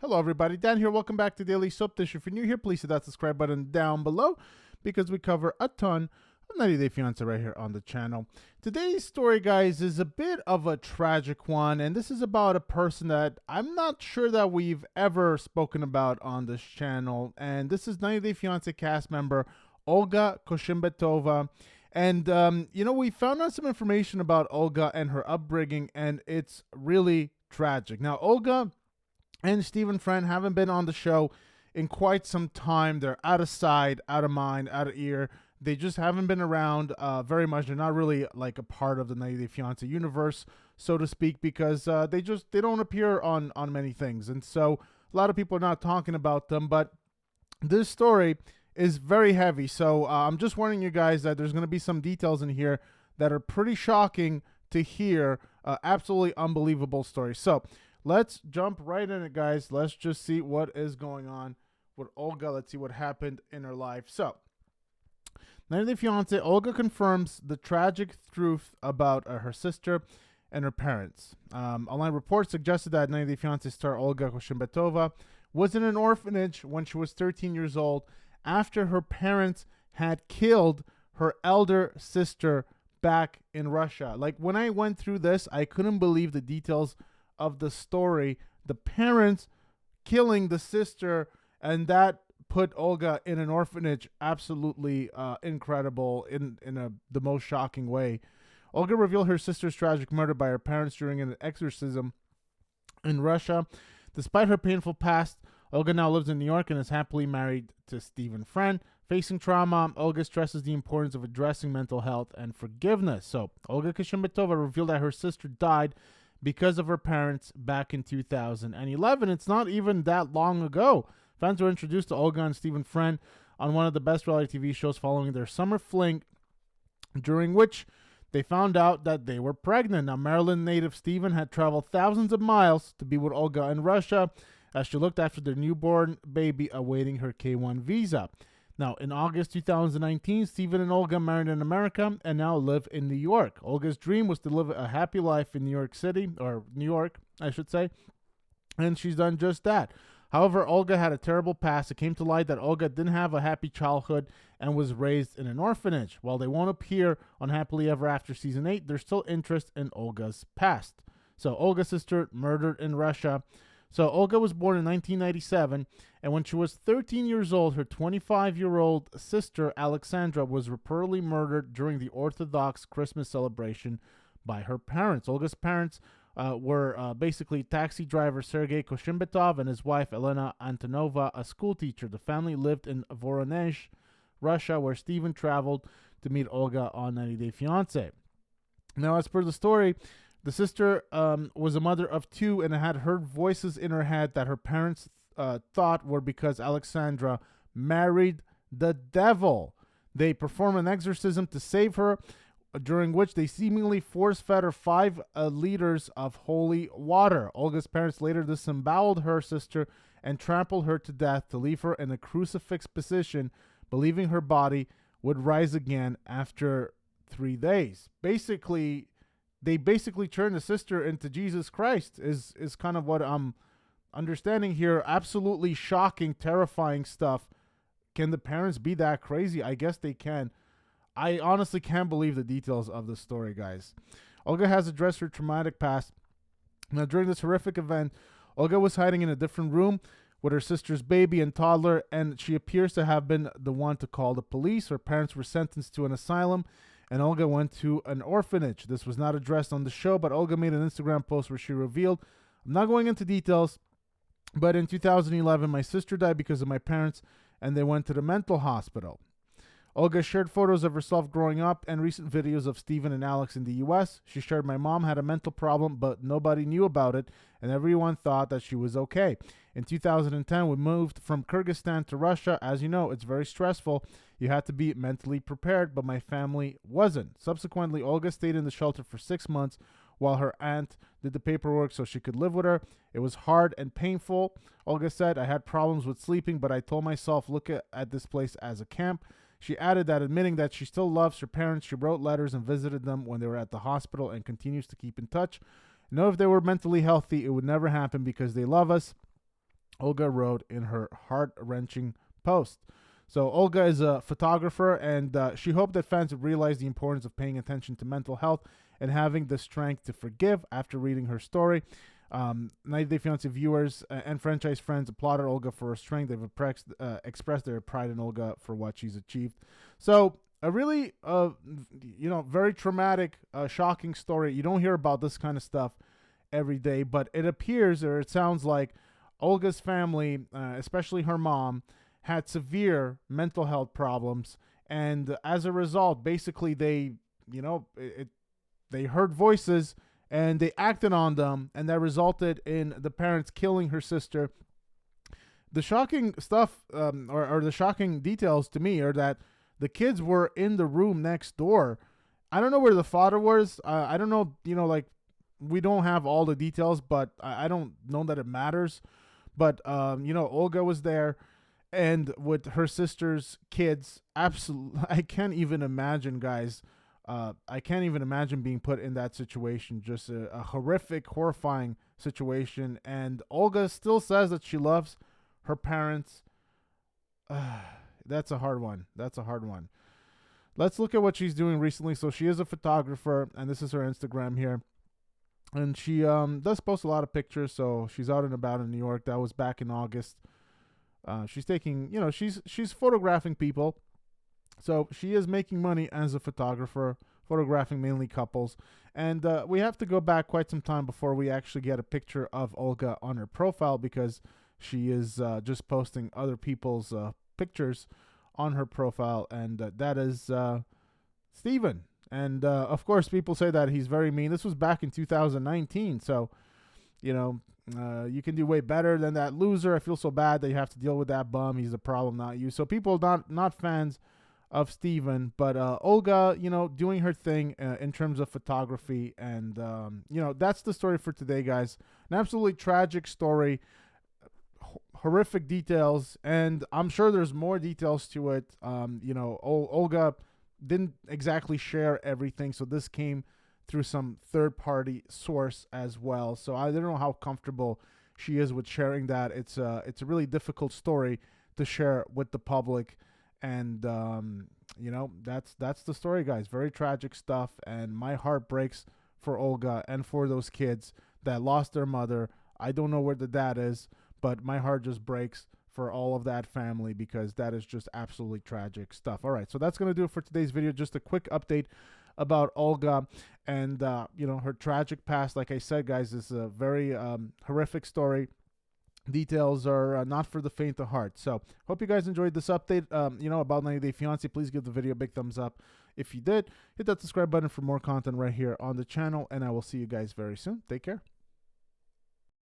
Hello, everybody. Dan here. Welcome back to Daily Soap Dish. If you're new here, please hit that subscribe button down below because we cover a ton of 90 Day Fiancé right here on the channel. Today's story, guys, is a bit of a tragic one, and this is about a person that I'm not sure that we've ever spoken about on this channel, and this is 90 Day Fiancé cast member Olga Koshimbetova. And, we found out some information about Olga and her upbringing, and it's really tragic. Now, Olga and Stephen Friend haven't been on the show in quite some time. They're out of sight, out of mind, out of ear. They just haven't been around very much. They're not really like a part of the 90 Day Fiancé universe, so to speak, because they don't appear on many things. And so a lot of people are not talking about them. But this story is very heavy. So I'm just warning you guys that there's going to be some details in here that are pretty shocking to hear. Absolutely unbelievable story. So let's jump right in it, guys. Let's just see what is going on with Olga. Let's see what happened in her life. So, 90 Day Fiancé, Olga confirms the tragic truth about her sister and her parents. Online reports suggested that 90 Day Fiancé star Olga Koshimbetova was in an orphanage when she was 13 years old after her parents had killed her elder sister back in Russia. Like, when I went through this, I couldn't believe the details of the story. The parents killing the sister, and that put Olga in an orphanage. Absolutely incredible in the most shocking way. Olga revealed her sister's tragic murder by her parents during an exorcism in Russia. Despite her painful past, Olga now lives in New York and is happily married to Stephen Friend. Facing trauma, Olga stresses the importance of addressing mental health and forgiveness. So, Olga Koshimbetova revealed that her sister died because of her parents back in 2011. It's not even that long ago. Fans were introduced to Olga and Stephen Friend on one of the best reality TV shows following their summer fling, during which they found out that they were pregnant. Now, Maryland native Stephen had traveled thousands of miles to be with Olga in Russia as she looked after their newborn baby awaiting her K-1 visa. Now, in August 2019, Stephen and Olga married in America and now live in New York. Olga's dream was to live a happy life in New York City, or New York, I should say, and she's done just that. However, Olga had a terrible past. It came to light that Olga didn't have a happy childhood and was raised in an orphanage. While they won't appear on Happily Ever After Season 8, there's still interest in Olga's past. So, Olga's sister murdered in Russia. So, Olga was born in 1997, and when she was 13 years old, her 25-year-old sister, Alexandra, was reportedly murdered during the Orthodox Christmas celebration by her parents. Olga's parents were basically taxi driver Sergei Koshimbetov and his wife, Elena Antonova, a school teacher. The family lived in Voronezh, Russia, where Stephen traveled to meet Olga on 90 Day Fiancé. Now, as per the story, the sister was a mother of two and had heard voices in her head that her parents thought were because Alexandra married the devil. They performed an exorcism to save her, during which they seemingly force-fed her 5 liters of holy water. Olga's parents later disemboweled her sister and trampled her to death to leave her in a crucifix position, believing her body would rise again after 3 days. They basically turned the sister into Jesus Christ, is kind of what I'm understanding here. Absolutely shocking, terrifying stuff. Can the parents be that crazy? I guess they can. I honestly can't believe the details of the story, guys. Olga has addressed her traumatic past. Now, during this horrific event, Olga was hiding in a different room with her sister's baby and toddler, and she appears to have been the one to call the police. Her parents were sentenced to an asylum, and Olga went to an orphanage. This was not addressed on the show, but Olga made an Instagram post where she revealed, I'm not going into details, but in 2011, my sister died because of my parents, and they went to the mental hospital. Olga shared photos of herself growing up and recent videos of Stephen and Alex in the U.S. She shared, my mom had a mental problem, but nobody knew about it, and everyone thought that she was okay. In 2010, we moved from Kyrgyzstan to Russia. As you know, it's very stressful. You had to be mentally prepared, but my family wasn't. Subsequently, Olga stayed in the shelter for 6 months while her aunt did the paperwork so she could live with her. It was hard and painful. Olga said, I had problems with sleeping, but I told myself, look at this place as a camp. She added that, admitting that she still loves her parents, she wrote letters and visited them when they were at the hospital and continues to keep in touch. Know if they were mentally healthy, it would never happen because they love us. Olga wrote in her heart-wrenching post. So Olga is a photographer, and she hoped that fans would realize the importance of paying attention to mental health and having the strength to forgive after reading her story. 90 Day Fiancé viewers and franchise friends applauded Olga for her strength. They've expressed their pride in Olga for what she's achieved. So a really, very traumatic, shocking story. You don't hear about this kind of stuff every day, but it appears, or it sounds like, Olga's family, especially her mom, had severe mental health problems, and as a result, basically they heard voices and they acted on them, and that resulted in the parents killing her sister. The shocking stuff, or the shocking details to me, are that the kids were in the room next door. I don't know where the father was. I don't know, we don't have all the details, but I don't know that it matters. But, Olga was there, and with her sister's kids. Absolutely, I can't even imagine, guys. I can't even imagine being put in that situation. Just a horrific, horrifying situation. And Olga still says that she loves her parents. That's a hard one. Let's look at what she's doing recently. So she is a photographer, and this is her Instagram here. And she does post a lot of pictures. So she's out and about in New York. That was back in August. She's taking, she's photographing people. So she is making money as a photographer, photographing mainly couples. And we have to go back quite some time before we actually get a picture of Olga on her profile, because she is just posting other people's pictures on her profile. And that is Steven. And of course, people say that he's very mean. This was back in 2019. So, you can do way better than that loser. I feel so bad that you have to deal with that bum. He's the problem, not you. So people not fans of Steven, but Olga, doing her thing in terms of photography. And, that's the story for today, guys. An absolutely tragic story, horrific details, and I'm sure there's more details to it. Olga didn't exactly share everything, so this came through some third-party source as well. So I don't know how comfortable she is with sharing that. It's a really difficult story to share with the public, and that's the story, guys. Very tragic stuff, and my heart breaks for Olga and for those kids that lost their mother. I don't know where the dad is, but my heart just breaks for all of that family, because that is just absolutely tragic stuff. All right, so that's going to do it for today's video. Just a quick update about Olga and, her tragic past. Like I said, guys, this is a very horrific story. Details are not for the faint of heart. So hope you guys enjoyed this update, about 90 Day Fiancé. Please give the video a big thumbs up if you did. Hit that subscribe button for more content right here on the channel, and I will see you guys very soon. Take care.